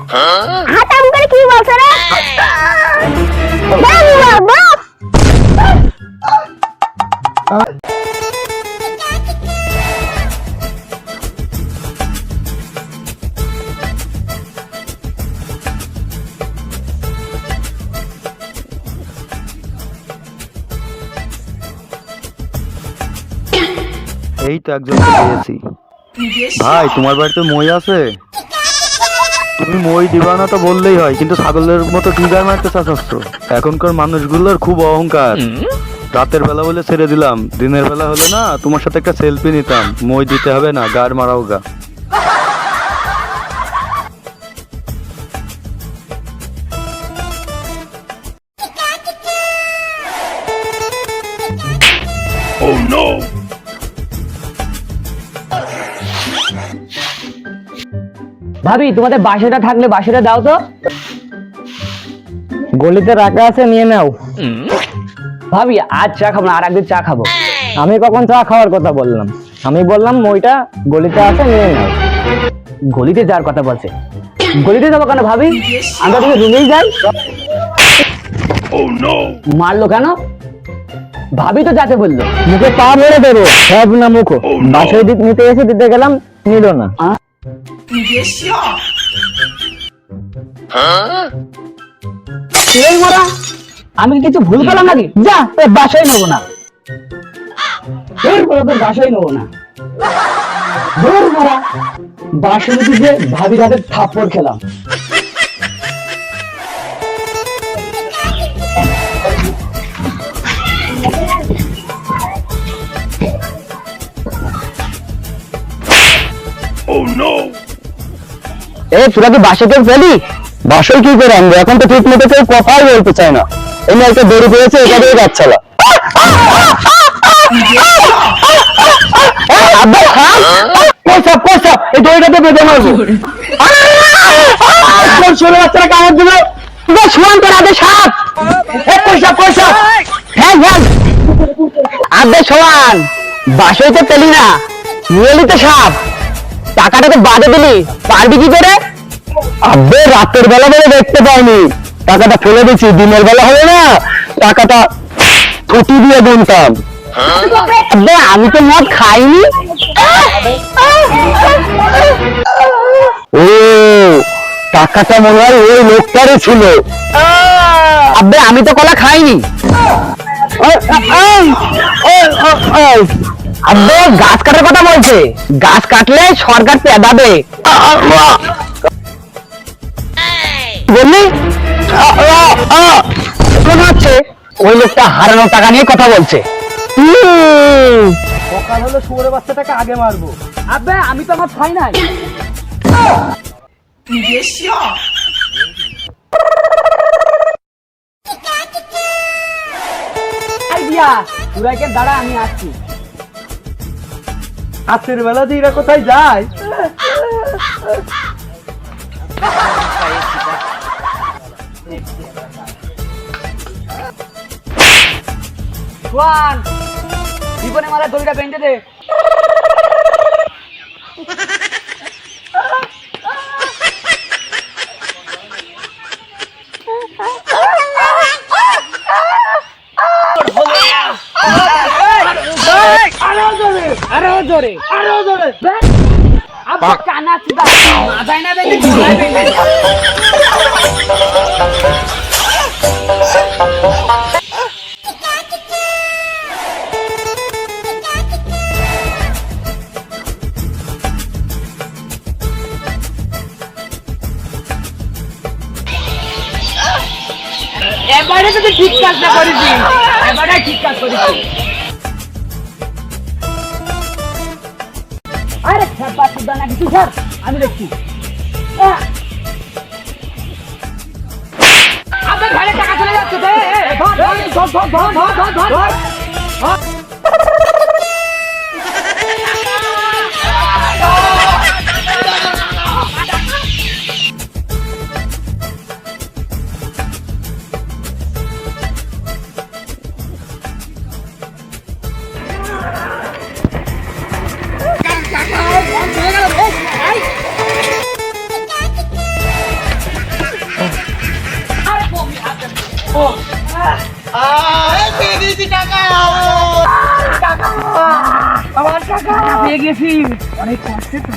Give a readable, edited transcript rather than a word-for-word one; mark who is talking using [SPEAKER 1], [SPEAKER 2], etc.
[SPEAKER 1] হাতাম করে কি বলছ রে?
[SPEAKER 2] এই তো একজনকে পেয়েছি। ভাই তোমার বাড়িতে মই আছে? তুমি মই দিবা না তো বললেই হয়, কিন্তু ছাগলের মতো টিগার মারতে চাচ্ছ। এখনকার মানুষগুলোর খুব অহংকার। রাতের বেলা বলে ছেড়ে দিলাম, দিনের বেলা হলে না তোমার সাথে একটা সেলফি নিতাম। মই দিতে হবে না, গাড় মারাও গা।
[SPEAKER 3] ভাবি তোমাদের বাসাটা থাকলে বাসাটা দাও তো। গলিতে রাখা আছে, নিয়ে নাও। ভাবি আজ চা খাবো না, আর একদিন চা খাবো। আমি কখন চা খাওয়ার কথা বললাম? আমি বললাম ওইটা গলিতে আছে, নিয়ে নাও। গলিতে যাওয়ার কথা বলছে। গলিতে যাবো কেন ভাবি? আমরা তুমি রুমেই যাই। মারলো কেন? ভাবি তো যাতে বললো। মুখে পা মেরে দেবো সব না মুখো। বাসায় নিতে এসে দিতে গেলাম, নিল না। আমি কিছু ভুল করলাম নাকি? যা বাসায় নেবো না, বাসায় নেবো না। বাসায় দিতে ভাবির হাতে থাপ্পড় খেলাম। তোরা কি বাসায় কেউ ফেলি? বাসায় কি করে আনবো? এখন তো ঠিক মতো কেউ কথাই বলতে চায় না। এমনি একটা দড়ি পেয়েছে, এটা দিয়ে যাচ্ছে না। এই দড়িটাতে বেঁধে মারবো। ছোট বাচ্চারা কামড় দিল। শোয়ান তোর আদে সাপ। হ্যাঁ হ্যাঁ আদে শোয়ান। বাসায় তো পেলি না, নিয়ে নিতে সাপ। টাকাটা তো বাদে দিলি, পারবি কি করে? আব্বে রাতের বেলা বলে দেখতে পাইনি, টাকাটা ফেলে দিচ্ছি। দিনের বেলা হলে না টাকাটা ছুটি দিয়ে গুনতাম। আব্বে আমি তো মদ খাইনি। ও টাকাটা মনে হয় ওই লোকটারই ছিল। আব্বে আমি তো কলা খাইনি। আব্বে গাছ কাটার কথা বলছে। গাছ কাটলে সরকার পেদাবে বললি? মনে হচ্ছে ওই লোকটা হারানো টাকা নিয়ে কথা বলছে।
[SPEAKER 2] সকাল হলে শুয়োরের বাচ্চাটাকে আগে মারবো।
[SPEAKER 3] আব্বে আমি তো আমার খাই নাই। আইডিয়া তুরাইকে দাঁড়া, আমি আসছি।
[SPEAKER 2] রাতের বেলা দিয়ে এরা কোথায় যায়?
[SPEAKER 3] জীবনে মারা দড়িটা বেঁধে দে। আরো জোরে আব্বা কানা চুদা মাথায় না বেঁধে গলায় বেঁধে। এবারে তো ঠিক কাজটা করেছি, এবারে ঠিক কাজ করেছি। আরে ছাপা চুদা না কিছু স্যার, আমি দেখছি। আপনার ঘরে টাকা চলে যাচ্ছে। ধর ধর ধর ধর ধর ধর ধর ধর।
[SPEAKER 4] আমার টাকা পেয়ে গেছি অনেক কষ্টে তো